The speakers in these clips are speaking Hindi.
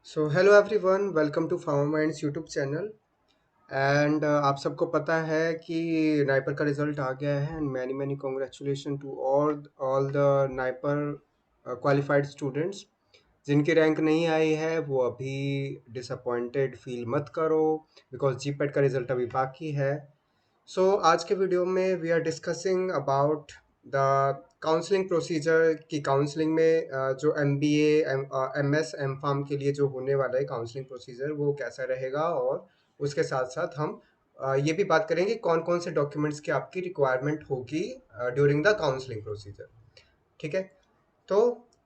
So hello everyone, welcome to pharma minds YouTube channel. And आप सबको पता है कि नाइपर का रिजल्ट आ गया है and many many congratulation to all the NIPER qualified students. जिनकी रैंक नहीं आई है वो अभी डिसअपॉइंटेड फील मत करो, बिकॉज जीपेट का रिजल्ट अभी बाकी है। सो आज के वीडियो में we are discussing about the counselling procedure की काउंसलिंग में जो M B M S M pharm के लिए जो होने वाला है काउंसलिंग प्रोसीजर वो कैसा रहेगा। और उसके साथ साथ हम ये भी बात करेंगे कौन कौन से डॉक्यूमेंट्स की आपकी रिक्वायरमेंट होगी ड्यूरिंग द काउंसलिंग प्रोसीजर। ठीक है। तो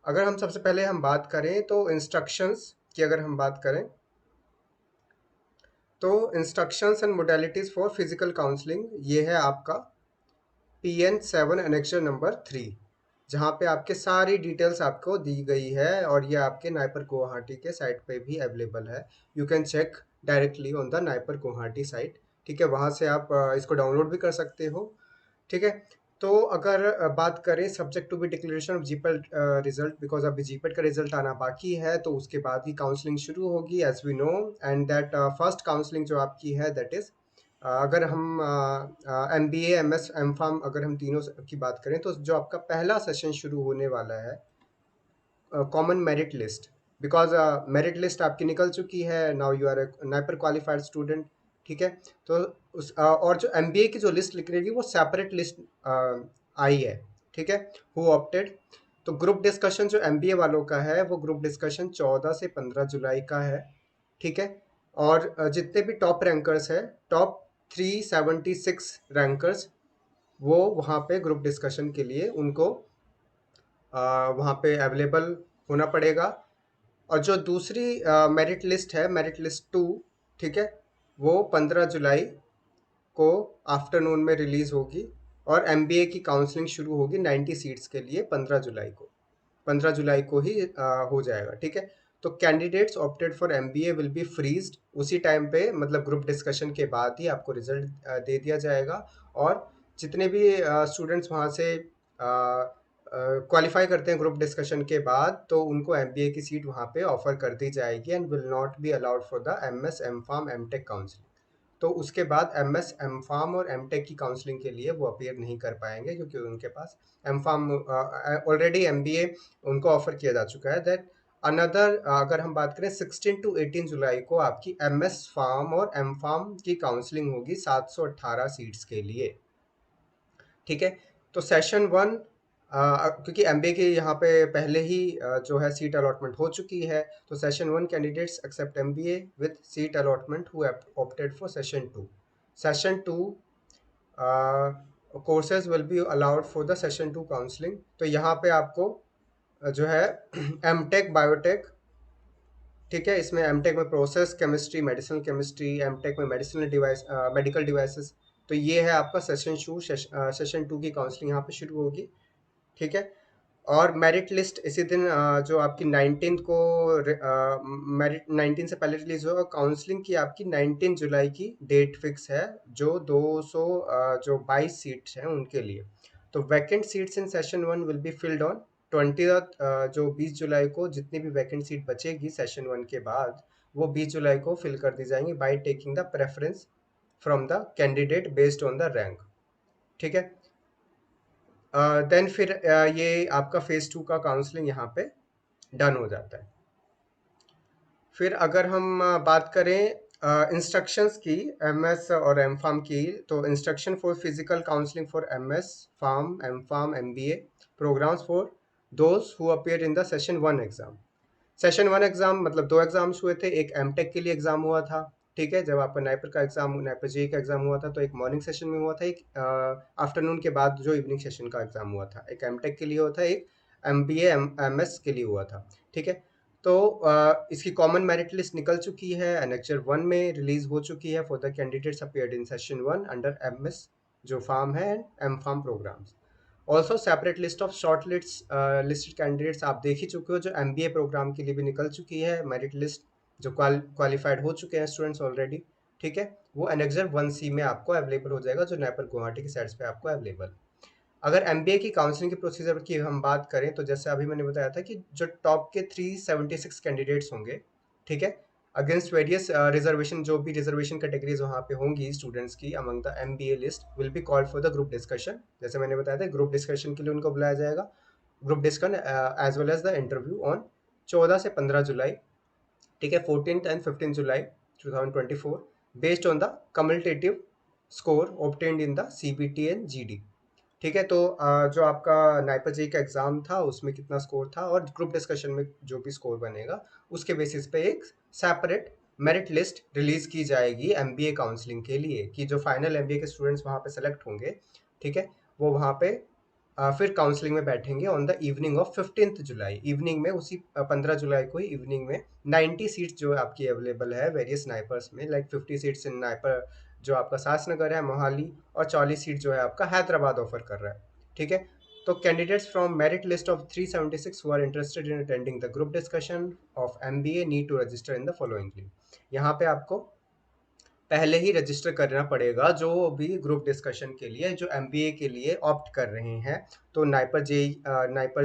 अगर हम सबसे पहले हम बात करें तो इंस्ट्रक्शंस की अगर हम बात करें तो instructions and modalities for physical counselling ये है आपका PN7 एनेक्चर नंबर 3, जहाँ पे आपके सारी डिटेल्स आपको दी गई है और ये आपके नाइपर गुवाहाटी के साइट पे भी अवेलेबल है। You can check directly on the NIPER Guwahati site. ठीक है, वहाँ से आप इसको डाउनलोड भी कर सकते हो। ठीक है। तो अगर बात करें subject to be declaration of GPAT result, because अभी जीपेट का रिजल्ट आना बाकी है तो उसके बाद ही काउंसलिंग शुरू होगी as we know. And that first counselling जो आपकी है दैट इज अगर हम M B M S M pharm अगर हम तीनों की बात करें तो जो आपका पहला सेशन शुरू होने वाला है common merit list, because merit list आपकी निकल चुकी है। Now you are a NIPER qualified student. ठीक है। तो और जो एमबीए की जो लिस्ट लिख रही है वो सेपरेट लिस्ट आई है। ठीक है। Who opted. तो ग्रुप डिस्कशन जो एमबीए वालों का है वो ग्रुप डिस्कशन 14 से 15 जुलाई का है। ठीक है। और जितने भी टॉप रैंकर्स है, टॉप 376 रैंकर्स, वो वहाँ पे ग्रुप डिस्कशन के लिए उनको वहाँ पे अवेलेबल होना पड़ेगा। और जो दूसरी मेरिट लिस्ट है, मेरिट लिस्ट 2, ठीक है, वो 15 जुलाई को आफ्टरनून में रिलीज होगी। और एमबीए की काउंसलिंग शुरू होगी 90 सीट्स के लिए 15 जुलाई को ही हो जाएगा। ठीक है। तो candidates opted for MBA will be freezed उसी टाइम पे, मतलब ग्रुप डिस्कशन के बाद ही आपको रिजल्ट दे दिया जाएगा। और जितने भी स्टूडेंट्स वहाँ से क्वालिफाई करते हैं ग्रुप डिस्कशन के बाद, तो उनको एमबीए की सीट वहाँ पे ऑफर कर दी जाएगी and will not be allowed for the MS M pharm M tech counselling. तो उसके बाद एम एस एम फार्म और एम टेक की काउंसलिंग के लिए वो अपीयर नहीं कर पाएंगे, क्योंकि उनके पास M pharm already M B A उनको ऑफर किया जा चुका है। दैट अनदर अगर हम बात करें 16 to 18 जुलाई को आपकी एम एस फार्म और एम फार्म की काउंसलिंग होगी 718 सीट्स के लिए। ठीक है। तो सेशन वन, क्योंकि एमबीए के यहाँ पे पहले ही जो है सीट अलॉटमेंट हो चुकी है, तो session one candidates except MBA with seat allotment who opted for session two. Session two courses will be allowed for the session two counselling. तो यहाँ पे आपको जो है एम टेक बायोटेक, ठीक है, इसमें एमटेक में process chemistry, medicinal chemistry, M Tech में मेडिसिनल डिवाइस, मेडिकल डिवाइसेस। तो ये है आपका सेशन टू की काउंसलिंग यहाँ पे शुरू होगी। ठीक है। और मेरिट लिस्ट इसी दिन जो आपकी 19 को मेरिट 19 से पहले रिलीज होगा। काउंसलिंग की आपकी 19 जुलाई की डेट फिक्स है, जो 200 जो 22 सीट्स हैं उनके लिए। तो vacant seats in session one will be filled on 20, जो 20 जुलाई को जितनी भी वैकेंट सीट बचेगी सेशन वन के बाद, वो 20 जुलाई को फिल कर दी जाएंगी by taking the preference from the candidate based on the rank. ठीक है। देन फिर ये आपका फेज टू का काउंसलिंग यहाँ पे डन हो जाता है। फिर अगर हम बात करें इंस्ट्रक्शंस की एमएस और एम फार्म की, तो instruction for physical counselling for MS pharm MBA programmes for those who appear in the session one exam. Session one exam मतलब दो एग्जाम्स हुए थे। एक एमटेक के लिए एग्जाम हुआ था। ठीक है। जब आपका नाइपर का एग्जाम, नाइपर जेई का एग्जाम हुआ था, तो एक मॉर्निंग सेशन में हुआ था, एक आफ्टरनून के बाद जो इवनिंग सेशन का एग्जाम हुआ था। एक एमटेक के लिए हुआ था, एक एमबीए एमएस के लिए हुआ था। ठीक है। तो इसकी कॉमन मेरिट लिस्ट निकल चुकी है, एनेक्चर वन में रिलीज हो चुकी है for the candidates appeared in session one under MS जो फार्म है and M pharm programmes. Also separate list of short list listed candidates आप देख ही चुके हो, जो एमबीए प्रोग्राम के लिए भी निकल चुकी है मेरिट लिस्ट, जो क्वालिफाइड हो चुके हैं स्टूडेंट्स ऑलरेडी। ठीक है। वो एनेक्सर 1C में आपको अवेलेबल हो जाएगा, जो नाइपर गुवाहाटी की साइट्स पे आपको अवेलेबल। अगर एमबीए की काउंसलिंग के प्रोसीजर की हम बात करें, तो जैसे अभी मैंने बताया था कि जो टॉप के 376 कैंडिडेट्स होंगे ठीक है। अगेंस्ट वेरियस रिजर्वेशन, जो भी रिजर्वेशन कैटेगरीज वहाँ पे होंगी स्टूडेंट्स की among the MBA list will be called for the group discussion. जैसे मैंने बताया था ग्रुप डिस्कशन के लिए उनको बुलाया जाएगा, group discussion as well as the interview on 14 से 15 जुलाई, ठीक है, 14th and 15 July 2024 based on the cumulative score obtained in the CBT and GD. ठीक है। तो जो आपका नाइपर जेई का एग्जाम था उसमें कितना स्कोर था और ग्रुप डिस्कशन में जो भी स्कोर बनेगा उसके बेसिस पे एक सेपरेट मेरिट लिस्ट रिलीज की जाएगी एमबीए काउंसलिंग के लिए, कि जो फाइनल एमबीए के स्टूडेंट्स वहाँ पे सेलेक्ट होंगे, ठीक है, वो वहाँ पे फिर काउंसलिंग में बैठेंगे on the evening of 15th July. Evening में उसी 15 जुलाई को ही इवनिंग में 90 सीट्स जो आपकी अवेलेबल है वेरियस नाइपर्स में, लाइक 50 सीट्स इन नाइपर जो आपका सासनगर है, मोहाली, और 40 सीट जो है आपका हैदराबाद ऑफर कर रहा है। ठीक है। तो candidates from merit list of 376 who are interested in attending the group discussion of MBA need to register in the following link. यहाँ पे आपको पहले ही रजिस्टर करना पड़ेगा जो भी ग्रुप डिस्कशन के लिए जो एमबीए के लिए ऑप्ट कर रहे हैं। तो नाइपर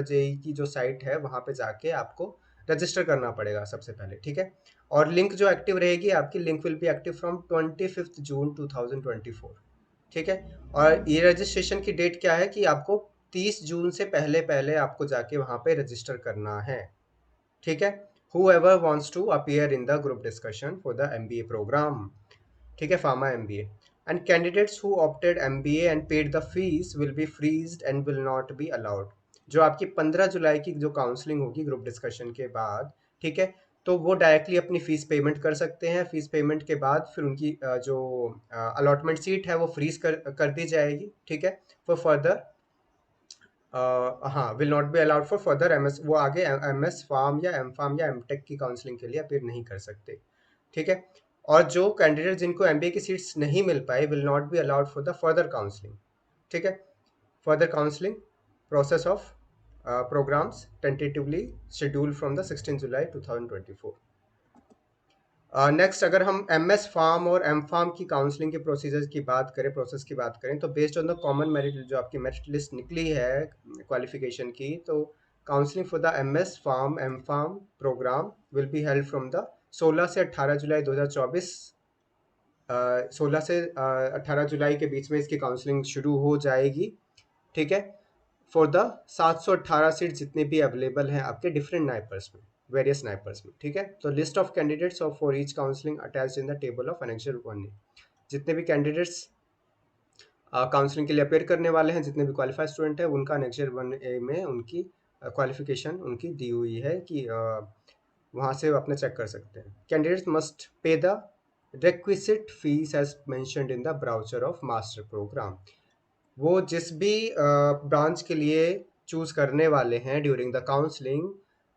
जेई की जो साइट है वहाँ पे जाके आपको रजिस्टर करना पड़ेगा सबसे पहले। ठीक है। और लिंक जो एक्टिव रहेगी आपकी, link will be active from 25 जून 2024। ठीक है। और ये रजिस्ट्रेशन की डेट क्या है कि आपको 30 जून से पहले पहले आपको जाके वहाँ पे रजिस्टर करना है। ठीक है। whoever wants to appear in the group discussion for the MBA program, ठीक है, pharma MBA, and candidates who opted MBA and paid the fees will be freezed and will not be allowed. जो आपकी 15 जुलाई की जो काउंसलिंग होगी ग्रुप डिस्कशन के बाद, ठीक है, तो वो डायरेक्टली अपनी फीस पेमेंट कर सकते हैं। फीस पेमेंट के बाद फिर उनकी जो अलॉटमेंट सीट है वो फ्रीज कर दी जाएगी। ठीक है। फॉर फर्दर हाँ, will not be allowed for further MS, वो आगे एमएस फार्म या एम फार्म या एमटेक की काउंसलिंग के लिए अपीयर नहीं कर सकते। ठीक है। और जो कैंडिडेट जिनको एमबीए की सीट्स नहीं मिल पाई will not be allowed for the further counselling. ठीक है। Further counselling process of programmes tentatively schedule from the 16 July 2024। Next अगर हम एम एस फार्म और एम फार्म की काउंसलिंग के प्रोसीजर की बात करें, प्रोसेस की बात करें, तो based on the common merit जो आपकी मेरिट लिस्ट निकली है क्वालिफिकेशन की, तो counselling for the M S pharm M farm programme will be held from the 16 से 18 जुलाई 2024। 16 से 18 जुलाई के बीच में इसकी काउंसलिंग शुरू हो जाएगी। ठीक है। फॉर द 718 सीट जितने भी अवेलेबल हैं आपके डिफरेंट नाइपर्स में, वेरियस नाइपर्स में। ठीक है। तो list of candidates of for each counselling attached in the table of annexure 1। जितने भी कैंडिडेट्स काउंसलिंग के लिए अपेयर करने वाले हैं, जितने भी क्वालिफाइड स्टूडेंट हैं, उनका एनेक्सर 1A में उनकी क्वालिफिकेशन उनकी दी हुई है कि वहाँ से अपने चेक कर सकते हैं। Candidates must pay the requisite fees as mentioned in the brochure of master program। वो जिस भी ब्रांच के लिए चूज करने वाले हैं during the counselling,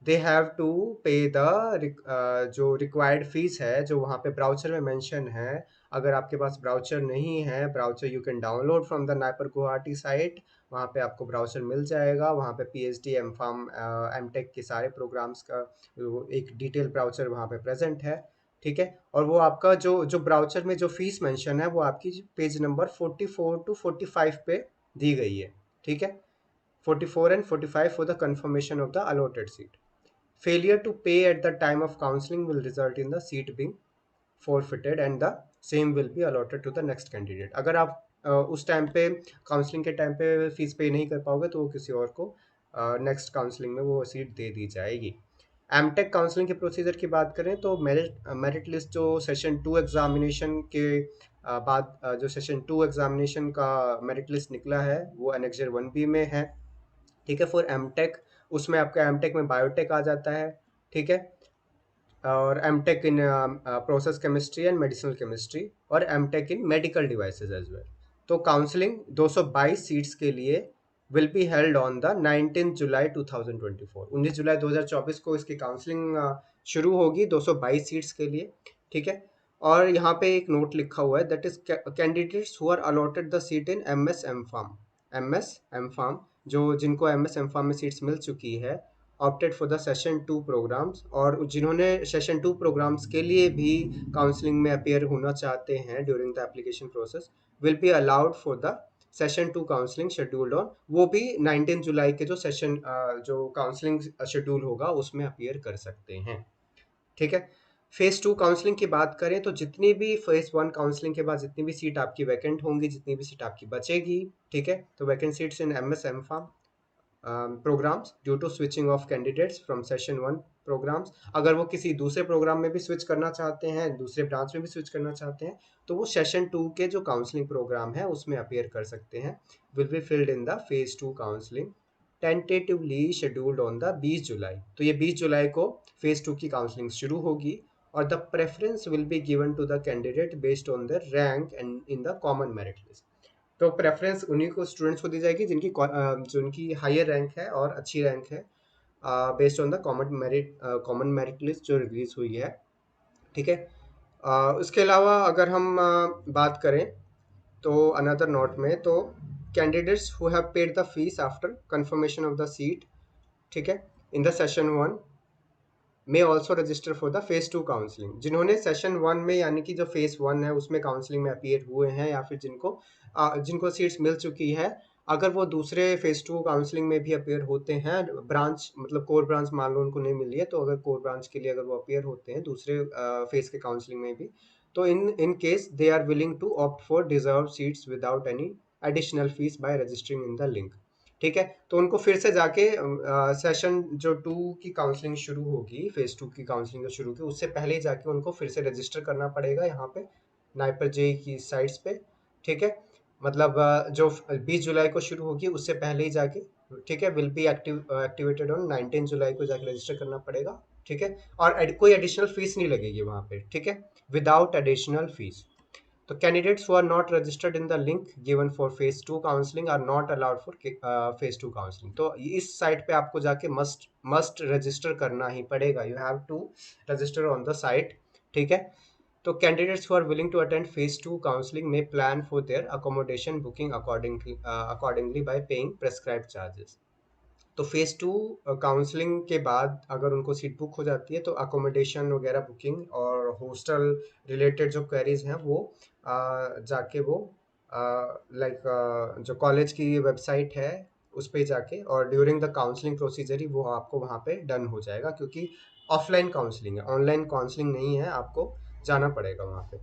they have to pay the जो रिक्वायर्ड फीस है जो वहाँ पे ब्राउचर में मेंशन है। अगर आपके पास ब्राउचर नहीं है, brochure you can download from the NIPER Guwahati site, वहाँ पे आपको ब्राउचर मिल जाएगा। वहाँ पे PhD M pharm M tech के सारे प्रोग्राम्स का एक डिटेल ब्राउचर वहाँ पे प्रेजेंट है। ठीक है। और वो आपका जो जो ब्राउचर में जो फीस मेंशन है वो आपकी पेज नंबर 44 टू 45 पे दी गई है। ठीक है। 44 and 45 for the confirmation of the allotted seat. Failure to pay at the time of counselling will result in the seat being forfeited and the same will be allotted to the next candidate। अगर आप उस टाइम पे काउंसलिंग के टाइम पे फीस पे नहीं कर पाओगे तो वो किसी और को नेक्स्ट काउंसलिंग में वो सीट दे दी जाएगी। एमटेक काउंसलिंग के प्रोसीजर की बात करें तो मेरिट लिस्ट जो सेशन 2 एग्जामिनेशन के बाद जो सेशन 2 एग्जामिनेशन का मेरिट लिस्ट निकला है वो एनेक्सर 1B में है। ठीक है। फॉर एमटेक उसमें आपका एमटेक में बायोटेक आ जाता है। ठीक है। और M tech in process chemistry and medicinal chemistry और M tech in medical devices as well. तो काउंसलिंग 222 सीट्स के लिए will be held on the 19 जुलाई 2024। 19 जुलाई 2024 को इसकी काउंसलिंग शुरू होगी 222 सीट्स के लिए। ठीक है। और यहाँ पे एक नोट लिखा हुआ है, that is candidates who are allotted the seat in MS M pharm. MS M pharm जो जिनको एमएस एम फार्म में सीट्स मिल चुकी है opted for the session 2 programmes, और जिन्होंने सेशन 2 प्रोग्राम्स के लिए भी काउंसलिंग में अपेयर होना चाहते हैं during the application process will be allowed for the session 2 counselling scheduled on, वो भी 19 जुलाई के जो सेशन जो काउंसलिंग शेड्यूल होगा उसमें अपेयर कर सकते हैं। ठीक है। फेज 2 काउंसलिंग की बात करें तो जितनी भी फेज 1 काउंसलिंग के बाद जितनी भी सीट आपकी वैकेंट होंगी, जितनी भी सीट आपकी बचेगी, ठीक है, तो vacant seats in MS M form programs due to switching of candidates from session 1 programs, अगर वो किसी दूसरे प्रोग्राम में भी स्विच करना चाहते हैं, दूसरे ब्रांच में भी स्विच करना चाहते हैं, तो वो सेशन 2 के जो काउंसलिंग प्रोग्राम है उसमें अपेयर कर सकते हैं। Will be filled in the phase 2 counselling tentatively scheduled on the 20 जुलाई। तो ये 20 जुलाई को फेज 2 की काउंसलिंग शुरू होगी और the preference will be given to the candidate based on the rank and in the common merit list. तो प्रेफरेंस उन्हीं को स्टूडेंट्स को दी जाएगी जो उनकी हायर रैंक है और अच्छी रैंक है, based on the common merit list जो रिलीज हुई है, ठीक है। उसके अलावा अगर हम बात करें तो अनदर नोट में, तो candidates who have paid the fees after confirmation of the seat, ठीक है, इन the session 1 may also register for the phase 2 counselling. जिन्होंने सेशन 1 में यानी कि जो फेज 1 है उसमें काउंसलिंग में अपीयर हुए हैं या फिर जिनको सीट्स मिल चुकी है, अगर वो दूसरे फेज 2 काउंसलिंग में भी अपीयर होते हैं, ब्रांच मतलब कोर ब्रांच मान लो उनको नहीं मिली है, तो अगर कोर ब्रांच के लिए अगर वो अपीयर होते हैं दूसरे फेज के काउंसलिंग में भी, तो in case they are willing to opt for deserve seats without any additional fees by registering in the link, ठीक है। तो उनको फिर से जाके सेशन जो 2 की काउंसलिंग शुरू होगी, फेज 2 की काउंसलिंग जो शुरू होगी उससे पहले ही जाके उनको फिर से रजिस्टर करना पड़ेगा यहाँ पे नाइपर जेई की साइट्स पे, ठीक है। मतलब जो 20 जुलाई को शुरू होगी उससे पहले ही जाके, ठीक है, विल बी एक्टिवेटेड ऑन 19 जुलाई को जाके रजिस्टर करना पड़ेगा, ठीक है। और कोई एडिशनल फीस नहीं लगेगी वहाँ पे, ठीक है, विदाउट एडिशनल फीस। तो candidates who are not registered in the link given for phase 2 counseling are not allowed for phase 2 counseling। तो इस साइट पे आपको जाके मस्ट रजिस्टर करना ही पड़ेगा, you have to register on the site, ठीक है। तो candidates who are willing to attend phase 2 counseling may plan for their accommodation booking accordingly by paying prescribed charges। तो फेज 2 काउंसलिंग के बाद अगर उनको सीट बुक हो जाती है तो अकोमोडेशन वगैरह बुकिंग और हॉस्टल रिलेटेड जो क्वेरीज हैं वो जाके वो लाइक जो कॉलेज की वेबसाइट है उस पे जाके, और ड्यूरिंग द काउंसलिंग प्रोसीजर ही वो आपको वहाँ पे डन हो जाएगा, क्योंकि ऑफलाइन काउंसलिंग है, ऑनलाइन काउंसलिंग नहीं है, आपको जाना पड़ेगा वहाँ पे।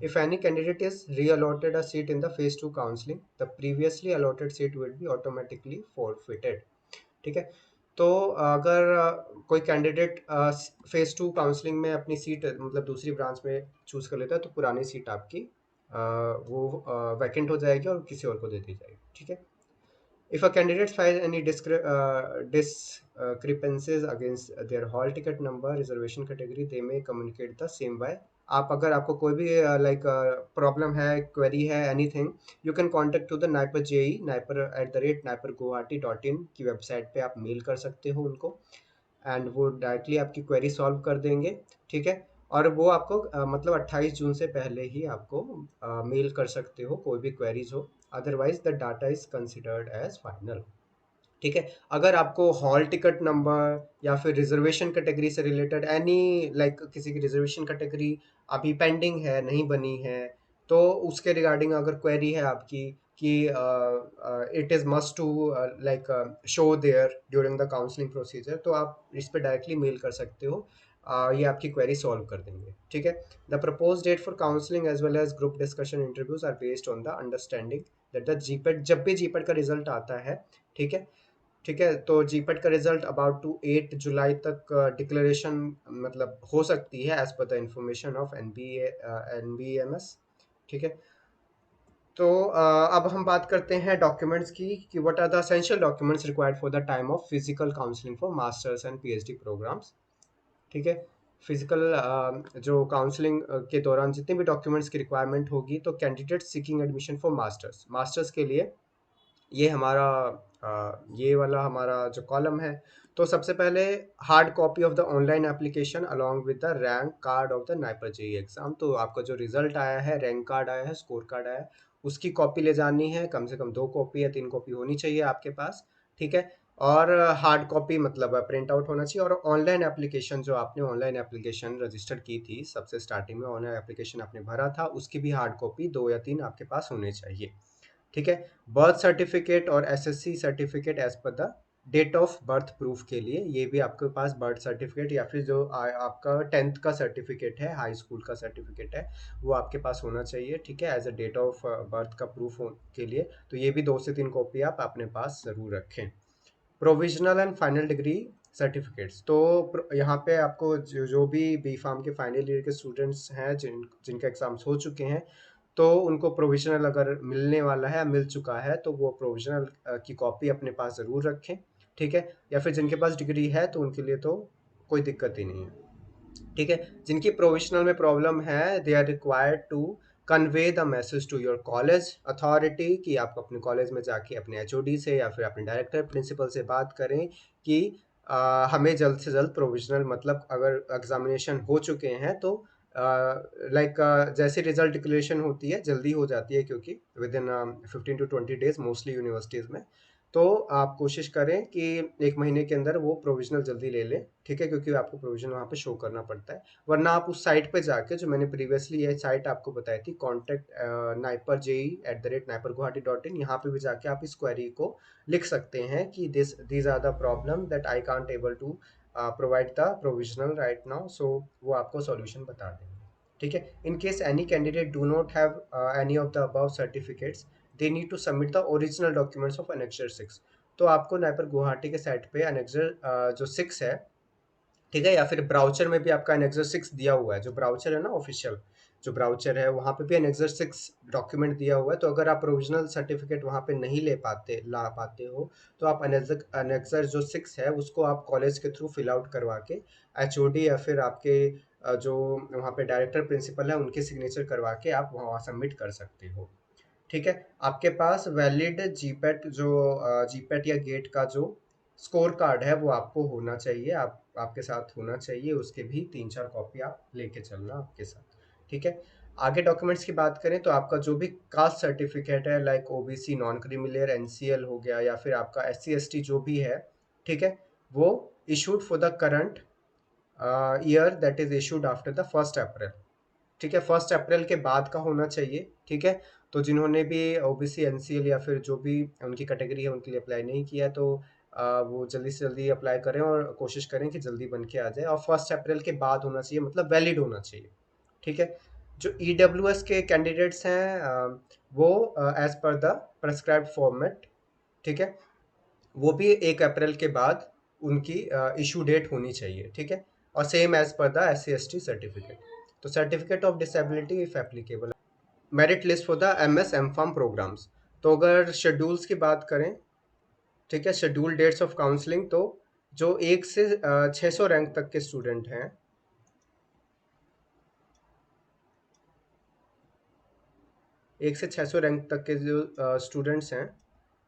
If any candidate is re-allotted a seat in the phase 2 counseling, the previously allotted seat will be automatically forfeited, ठीक है। तो अगर कोई कैंडिडेट फेज 2 काउंसलिंग में अपनी सीट मतलब दूसरी ब्रांच में चूज कर लेता है तो पुरानी सीट आपकी वो वैकेंट हो जाएगी और किसी और को दे दी जाएगी, ठीक है। If a candidate finds any discrepancies against their hall ticket number reservation category, they may communicate the same by, आप अगर आपको कोई भी लाइक प्रॉब्लम है, क्वेरी है, anything, you can contact to the NIPER JEE naipar@naipar.guwahati.in की वेबसाइट पे आप मेल कर सकते हो उनको, एंड वो डायरेक्टली आपकी क्वेरी सॉल्व कर देंगे, ठीक है। और वो आपको मतलब 28 जून से पहले ही आपको मेल कर सकते हो कोई भी क्वेरीज हो, otherwise the data is considered as final, ठीक है। अगर आपको हॉल टिकट नंबर या फिर रिजर्वेशन कैटेगरी से रिलेटेड एनी लाइक किसी की रिजर्वेशन कैटेगरी अभी पेंडिंग है, नहीं बनी है, तो उसके रिगार्डिंग अगर क्वेरी है आपकी कि it is must to like show there during the counselling procedure, तो आप इस पे डायरेक्टली मेल कर सकते हो, ये आपकी क्वेरी सॉल्व कर देंगे, ठीक है। The propose date for counselling as well as group discussion interviews are based on the understanding that the GPAT, जब भी जीपेट का रिजल्ट आता है, ठीक है, ठीक है, तो जीपेट का रिजल्ट अबाउट टू 8 जुलाई तक डिक्लेरेशन मतलब हो सकती है as per the information of एनबीएमएस, ठीक है। तो अब हम बात करते हैं डॉक्यूमेंट्स की कि what are the essential documents required for the time of physical counselling for masters and PhD programmes, ठीक है। फिजिकल जो काउंसलिंग के दौरान जितने भी डॉक्यूमेंट्स की रिक्वायरमेंट होगी, तो candidate seeking admission for masters के लिए ये हमारा ये वाला हमारा जो कॉलम है, तो सबसे पहले hard copy of the online application along with the rank card of the NIPER JEE exam. तो आपका जो रिजल्ट आया है, रैंक कार्ड आया है, स्कोर कार्ड आया है, उसकी कॉपी ले जानी है, कम से कम 2 कॉपी या 3 कॉपी होनी चाहिए आपके पास, ठीक है। और हार्ड कॉपी मतलब प्रिंट आउट होना चाहिए, और ऑनलाइन एप्लीकेशन जो आपने ऑनलाइन एप्लीकेशन रजिस्टर की थी सबसे स्टार्टिंग में, ऑनलाइन एप्लीकेशन आपने भरा था, उसकी भी हार्ड कॉपी 2 या 3 आपके पास होने चाहिए, ठीक है। बर्थ सर्टिफिकेट और SSC certificate as per the date of birth proof के लिए ये भी आपके पास बर्थ सर्टिफिकेट या फिर जो आपका 10th का सर्टिफिकेट है, हाई स्कूल का सर्टिफिकेट है, वो आपके पास होना चाहिए, ठीक है, as a date of birth का प्रूफ के लिए। तो ये भी 2 से 3 कॉपी आप अपने पास ज़रूर रखें। Provisional and final decree certificates, तो यहाँ पे आपको जो भी बी फार्म के फाइनल ईयर के स्टूडेंट्स हैं जिनके एग्जाम्स हो चुके हैं, तो उनको प्रोविजनल अगर मिलने वाला है, मिल चुका है, तो वो प्रोविजनल की कॉपी अपने पास ज़रूर रखें, ठीक है। या फिर जिनके पास डिग्री है तो उनके लिए तो कोई दिक्कत ही नहीं है, ठीक है। जिनकी प्रोविजनल में प्रॉब्लम है, they are required to convey the message to your college authority, कि आप अपने कॉलेज में जाके अपने एचओडी से या फिर अपने डायरेक्टर प्रिंसिपल से बात करें कि हमें जल्द से जल्द प्रोविजनल, मतलब अगर एग्जामिनेशन हो चुके हैं तो लाइक जैसे रिजल्ट डिक्लेरेशन होती है जल्दी हो जाती है, क्योंकि with in 15 to 20 days mostly universities में। तो आप कोशिश करें कि 1 महीने के अंदर वो प्रोविजनल जल्दी ले लें, ठीक है, क्योंकि आपको प्रोविजनल वहाँ पे शो करना पड़ता है। वरना आप उस साइट पे जाके, जो मैंने प्रीवियसली ये साइट आपको बताई थी, कॉन्टैक्ट naipar.je@naipar-guwahati.in, यहाँ पे भी जाके आप इस क्वेरी को लिख सकते हैं कि these are the problem that I can't able to provide the provisional right now, so वो आपको सॉल्यूशन बता देंगे, ठीक है। In case any candidate do not have any of the above certificates, they need to submit the original documents of annexure 6। तो आपको नाइपर गुवाहाटी के साइट पे एनेक्सर जो 6 है, ठीक है, या फिर ब्राउचर में भी आपका एनेक्सर 6 दिया हुआ है, जो ब्राउचर है ना ऑफिशियल, जो ब्राउचर है वहाँ पे भी एनेक्सर 6 डॉक्यूमेंट दिया हुआ है। तो अगर आप प्रोविजनल सर्टिफिकेट वहाँ पे नहीं ला पाते हो, तो आप एनेक्सर जो 6 है उसको आप कॉलेज के थ्रू फिल आउट करवा के एचओडी या फिर आपके जो वहाँ पे डायरेक्टर प्रिंसिपल है उनके सिग्नेचर करवा के आप वहाँ सबमिट कर सकते हो, ठीक है। आपके पास वैलिड जीपेट जो जीपेट या गेट का जो स्कोर कार्ड है वो आपको होना चाहिए, आपके साथ होना चाहिए, उसके भी 3-4 कॉपी आप लेके चलना आपके साथ, ठीक है। आगे डॉक्यूमेंट्स की बात करें तो आपका जो भी कास्ट सर्टिफिकेट है, like OBC, non creamy layer, NCL हो गया, या फिर आपका एससी एसटी जो भी है, ठीक है, वो issued for the current year that is issued after the 1 अप्रैल, ठीक है, 1 अप्रैल के बाद का होना चाहिए, ठीक है। तो जिन्होंने भी ओबीसी, एनसीएल या फिर जो भी उनकी कैटेगरी है उनके लिए अप्लाई नहीं किया, तो वो जल्दी से जल्दी अप्लाई करें और कोशिश करें कि जल्दी बन के आ जाए, और 1 अप्रैल के बाद होना चाहिए, मतलब वैलिड होना चाहिए, ठीक है। जो ईडब्ल्यूएस के कैंडिडेट्स हैं वो as per the prescribed format, ठीक है, वो भी 1 अप्रैल के बाद उनकी इशू डेट होनी चाहिए, ठीक है। और same as per the S C S T certificate. तो certificate of disability if applicable, merit list for the M S M pharm programmes. तो अगर शेड्यूल्स की बात करें, ठीक है, शेड्यूल डेट्स ऑफ काउंसलिंग, तो जो 1 से 600 रैंक तक के स्टूडेंट हैं, 1 से 600 रैंक तक के जो स्टूडेंट्स हैं,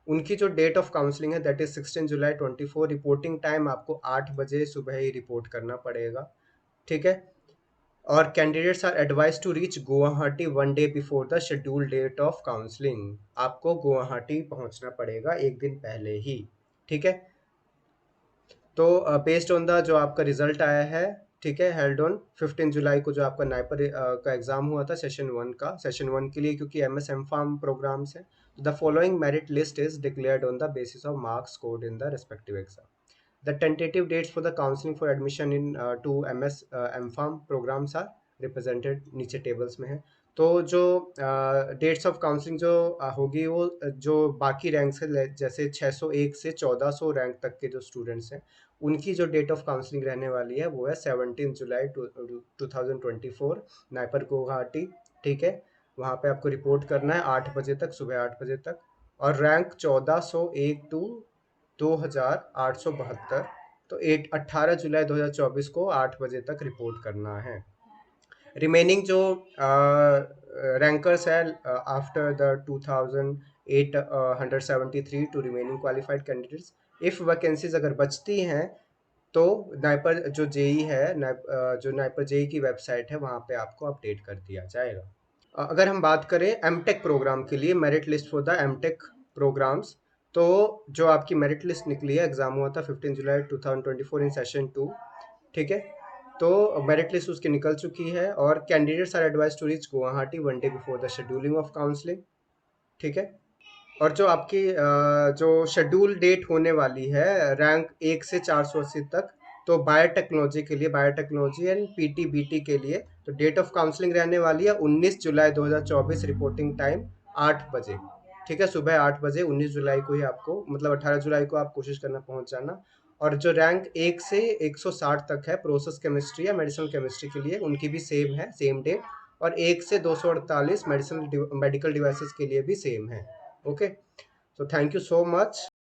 उनकी जो डेट ऑफ काउंसलिंग है that is 16 July 2024। Reporting time आपको 8 बजे सुबह ही रिपोर्ट करना पड़ेगा, ठीक है। और candidates are advise to reach Guwahati 1 day before the schedule date of counselling. आपको गुवाहाटी पहुंचना पड़ेगा एक दिन पहले ही, ठीक है। तो बेस्ड ऑन द जो आपका रिजल्ट आया है, ठीक है, हेल्ड ऑन 15 जुलाई को जो आपका नाइपर का एग्जाम हुआ था सेशन 1 के लिए, क्योंकि M S M pharm programmes है, the following merit list is declared on the basis of marks scored in the respective exam. The tentative dates for the counseling for admission in to MS M-Pharm programs are represented नीचे टेबल्स में है। तो जो डेट्स ऑफ काउंसलिंग जो होगी वो जो बाकी रैंक्स है, जैसे 601 से 1400 रैंक तक के जो स्टूडेंट्स हैं, उनकी जो डेट ऑफ काउंसलिंग रहने वाली है वो है 17 जुलाई 2024, नाइपर गुवाहाटी, ठीक है। वहाँ पे आपको रिपोर्ट करना है 8 बजे तक, सुबह 8 बजे तक। और रैंक 1401 टू 2872, तो 18 जुलाई 2024 को 8 बजे तक रिपोर्ट करना है। रिमेनिंग जो रैंकर्स है after the 2873 to remaining qualified candidates, if vacancies अगर बचती हैं तो नाइपर जो जेई है, जो नाइपर जेई की वेबसाइट है वहाँ पे आपको अपडेट कर दिया जाएगा। अगर हम बात करें एमटेक प्रोग्राम के लिए merit list for the M Tech programmes, तो जो आपकी मेरिट लिस्ट निकली है, एग्जाम हुआ था 15 जुलाई 2024 इन सेशन 2, ठीक है। तो मेरिट लिस्ट उसकी निकल चुकी है, और candidates are advise to reach Guwahati 1 day before the scheduling of counselling, ठीक है। और जो आपकी जो शेड्यूल डेट होने वाली है रैंक 1 से 480 तक, तो बायोटेक्नोलॉजी के लिए, बायोटेक्नोलॉजी एंड पीटीबीटी के लिए तो डेट ऑफ काउंसलिंग रहने वाली है 19 जुलाई 2024, रिपोर्टिंग टाइम 8 बजे। ठीक है, सुबह 8 बजे 19 जुलाई को ही आपको, मतलब 18 जुलाई को आप कोशिश करना पहुंच जाना। और जो रैंक 1 से 160 तक है प्रोसेस केमिस्ट्री या मेडिसिनल केमिस्ट्री के लिए, उनकी भी सेम है, सेम डेट। और 1 से 248 मेडिकल डिवाइसेस के लिए भी सेम है। Okay, so thank you so much.